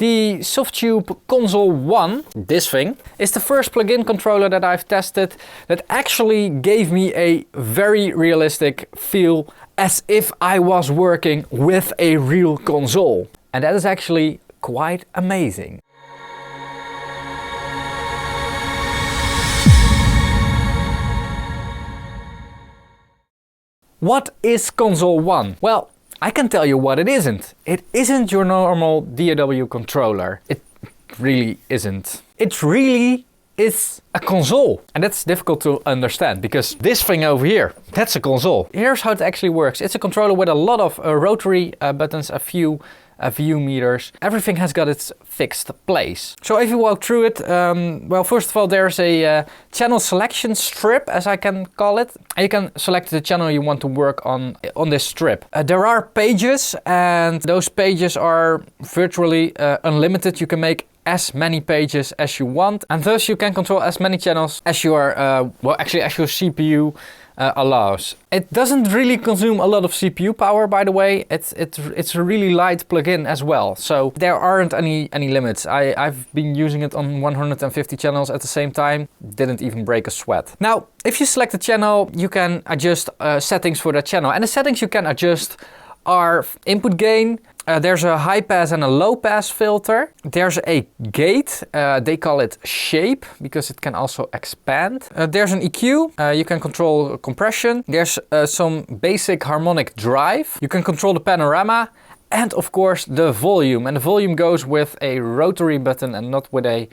The Softube Console 1, this thing, is the first plug-in controller that I've tested that actually gave me a very realistic feel as if I was working with a real console. And that is actually quite amazing. What is Console 1? Well, I can tell you what it isn't. It isn't your normal DAW controller. It really isn't. It really is a console. And that's difficult to understand because this thing over here, that's a console. Here's how it actually works. It's a controller with a lot of rotary buttons, a few view meters. Everything has got its fixed place. So if you walk through it, well, first of all, there's a channel selection strip, as I can call it. And you can select the channel you want to work on this strip. There are pages, and those pages are virtually unlimited. You can make as many pages as you want, and thus you can control as many channels as your, well, actually as your CPU allows. It doesn't really consume a lot of CPU power, by the way. It's a really light plugin as well, so there aren't any limits. I've been using it on 150 channels at the same time. Didn't even break a sweat. Now, if you select a channel, you can adjust settings for that channel, and the settings you can adjust are input gain. There's a high pass and a low pass filter. There's a gate, they call it shape because it can also expand. There's an EQ, you can control compression. There's some basic harmonic drive. You can control the panorama, and of course the volume. And the volume goes with a rotary button and not with a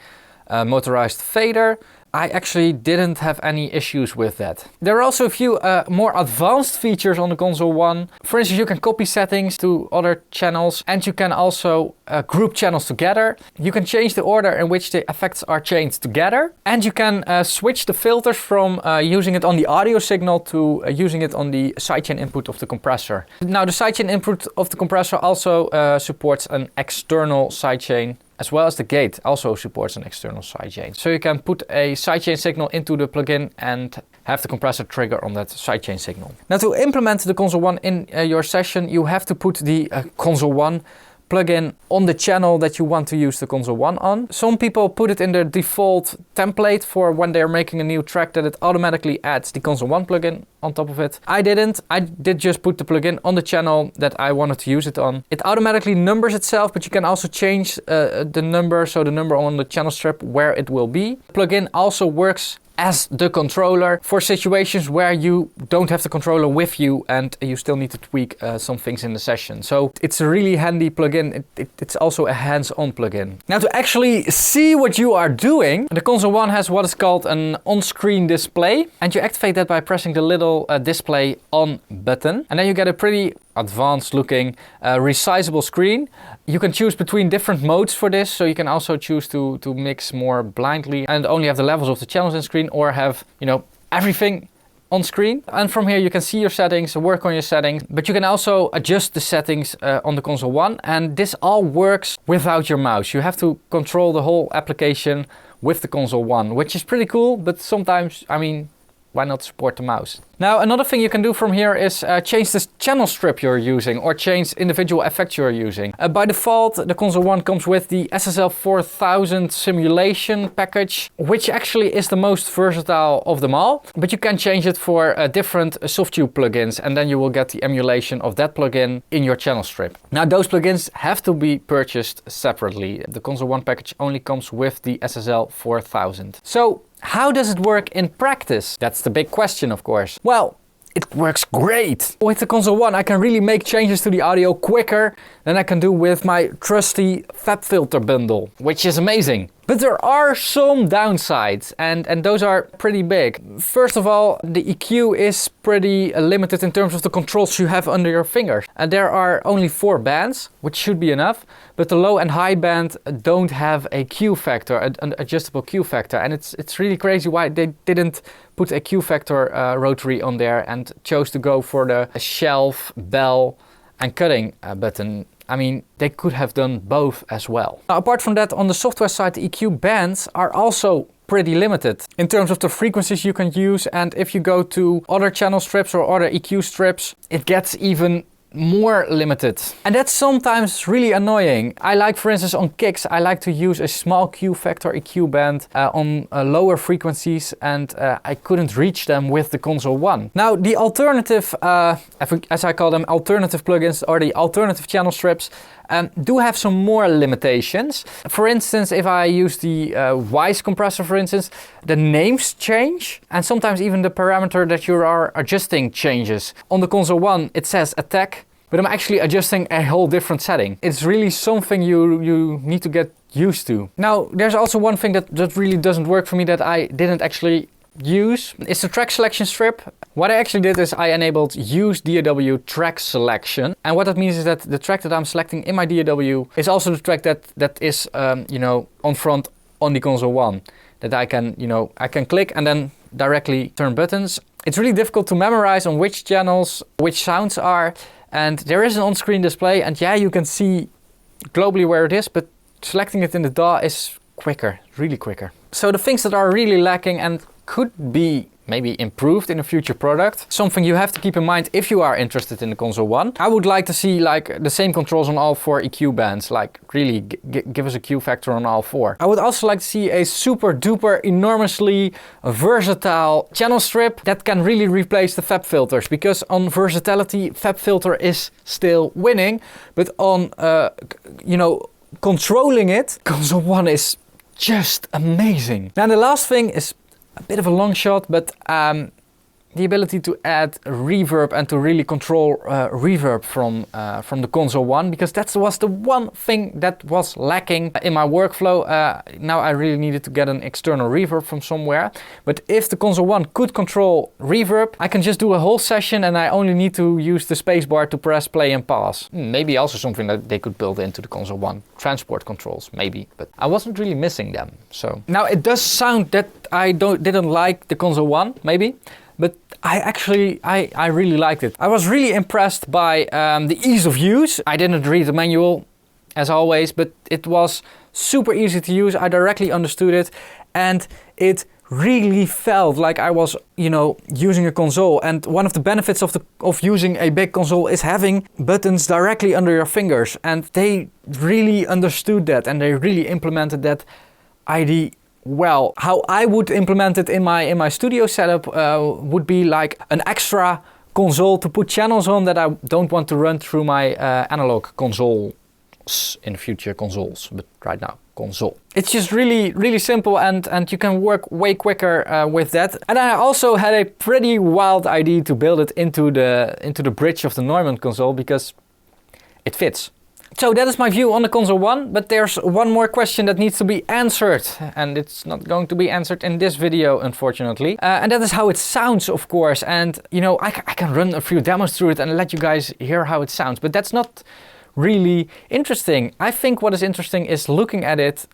motorized fader. I actually didn't have any issues with that. There are also a few more advanced features on the Console 1. For instance, you can copy settings to other channels, and you can also group channels together. You can change the order in which the effects are changed together, and you can switch the filters from using it on the audio signal to using it on the sidechain input of the compressor. Now, the sidechain input of the compressor also supports an external sidechain, as well as the gate also supports an external sidechain. So you can put a sidechain signal into the plugin and have the compressor trigger on that sidechain signal. Now, to implement the Console 1 in your session, you have to put the Console 1 plugin on the channel that you want to use the Console 1 on. Some people put it in their default template for when they're making a new track, that it automatically adds the Console 1 plugin on top of it. I didn't. I did just put the plugin on the channel that I wanted to use it on. It automatically numbers itself, but you can also change the number, so the number on the channel strip where it will be. The plugin also works as the controller for situations where you don't have the controller with you and you still need to tweak some things in the session. So it's a really handy plugin. It's also a hands-on plugin. Now, to actually see what you are doing, the Console 1 has what is called an on-screen display, and you activate that by pressing the little display on button, and then you get a pretty advanced looking resizable screen. You can choose between different modes for this, so you can also choose to mix more blindly and only have the levels of the channels on screen, or have, you know, everything on screen. And from here you can see your settings, work on your settings, but you can also adjust the settings on the Console 1, and this all works without your mouse. You have to control the whole application with the Console 1, which is pretty cool, but sometimes, I mean, why not support the mouse? Now, another thing you can do from here is change the channel strip you're using, or change individual effects you're using. By default, the Console 1 comes with the SSL 4000 simulation package, which actually is the most versatile of them all. But you can change it for different Softube plugins, and then you will get the emulation of that plugin in your channel strip. Now, those plugins have to be purchased separately. The Console 1 package only comes with the SSL 4000. So, how does it work in practice? That's the big question, of course. Well, it works great. With the Console 1, I can really make changes to the audio quicker than I can do with my trusty FabFilter bundle, which is amazing. But there are some downsides, and those are pretty big. First of all, the EQ is pretty limited in terms of the controls you have under your fingers. And there are only 4 bands, which should be enough, but the low and high band don't have a Q factor, an adjustable Q factor. And it's really crazy why they didn't put a Q factor rotary on there and chose to go for the shelf, bell and cutting button. I mean, they could have done both as well. Now, apart from that, on the software side, the EQ bands are also pretty limited in terms of the frequencies you can use. And if you go to other channel strips or other EQ strips, it gets even more limited. And that's sometimes really annoying. I like, for instance, on kicks, I like to use a small Q factor EQ band on lower frequencies, and I couldn't reach them with the Console 1. Now, the alternative, as I call them, alternative plugins, or the alternative channel strips, do have some more limitations. For instance, if I use the Wise compressor, for instance, the names change, and sometimes even the parameter that you are adjusting changes. On the Console 1, it says attack, but I'm actually adjusting a whole different setting. It's really something you need to get used to. Now, there's also one thing that really doesn't work for me that I didn't actually use. It's the track selection strip. What I actually did is I enabled use DAW track selection, and what that means is that the track that I'm selecting in my DAW is also the track that is you know, on front on the Console 1, that I can, you know, I can click and then directly turn buttons. It's really difficult to memorize on which channels which sounds are, and there is an on-screen display, and yeah, you can see globally where it is, but selecting it in the DAW is quicker, really quicker. So the things that are really lacking and could be maybe improved in a future product, something you have to keep in mind if you are interested in the Console 1. I would like to see like the same controls on all 4 EQ bands, like really give us a Q factor on all 4. I would also like to see a super duper enormously versatile channel strip that can really replace the FEP filters, because on versatility FEP filter is still winning, but on you know, controlling it, Console 1 is just amazing. Now the last thing is a bit of a long shot, but the ability to add reverb and to really control reverb from the Console 1, because that was the one thing that was lacking in my workflow. Now I really needed to get an external reverb from somewhere, but if the Console 1 could control reverb, I can just do a whole session and I only need to use the spacebar to press play and pause. Maybe also something that they could build into the Console 1. Transport controls, maybe, but I wasn't really missing them. So now it does sound that I didn't like the Console 1, maybe, but I really liked it. I was really impressed by the ease of use. I didn't read the manual, as always, but it was super easy to use. I directly understood it, and it really felt like I was, you know, using a console. And one of the benefits of using a big console is having buttons directly under your fingers, and they really understood that, and they really implemented that idea well. How I would implement it in my studio setup would be like an extra console to put channels on that I don't want to run through my analog consoles in future consoles, but right now console. It's just really simple, and you can work way quicker with that. And I also had a pretty wild idea to build it into the bridge of the Neumann console, because it fits. So that is my view on the Console 1, but there's one more question that needs to be answered, and it's not going to be answered in this video, unfortunately. And that is how it sounds, of course. And you know, I can run a few demos through it and let you guys hear how it sounds, but that's not really interesting. I think what is interesting is looking at it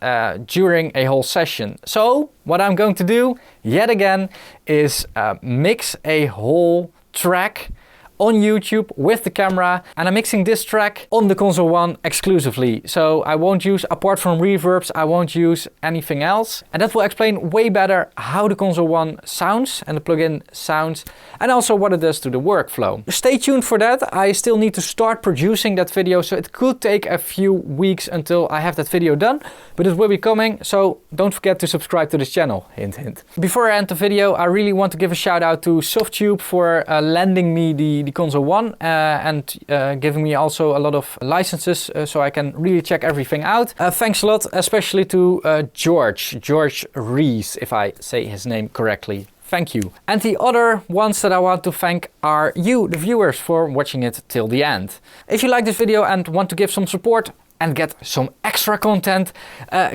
during a whole session. So what I'm going to do, yet again, is mix a whole track on YouTube with the camera, and I'm mixing this track on the Console 1 exclusively. So I won't use, apart from reverbs, I won't use anything else. And that will explain way better how the Console 1 sounds and the plugin sounds, and also what it does to the workflow. Stay tuned for that. I still need to start producing that video, so it could take a few weeks until I have that video done, but it will be coming, so don't forget to subscribe to this channel, hint hint. Before I end the video, I really want to give a shout out to Softube for lending me the Console 1 and giving me also a lot of licenses so I can really check everything out. Thanks a lot, especially to George Rees, if I say his name correctly. Thank you. And the other ones that I want to thank are you, the viewers, for watching it till the end. If you like this video and want to give some support and get some extra content,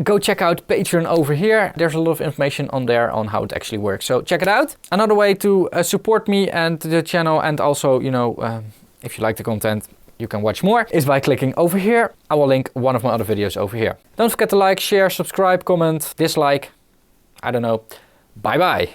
go check out Patreon over here. There's a lot of information on there on how it actually works, so check it out. Another way to support me and the channel, and also, you know, if you like the content, you can watch more, is by clicking over here. I will link one of my other videos over here. Don't forget to like, share, subscribe, comment, dislike, I don't know. Bye bye.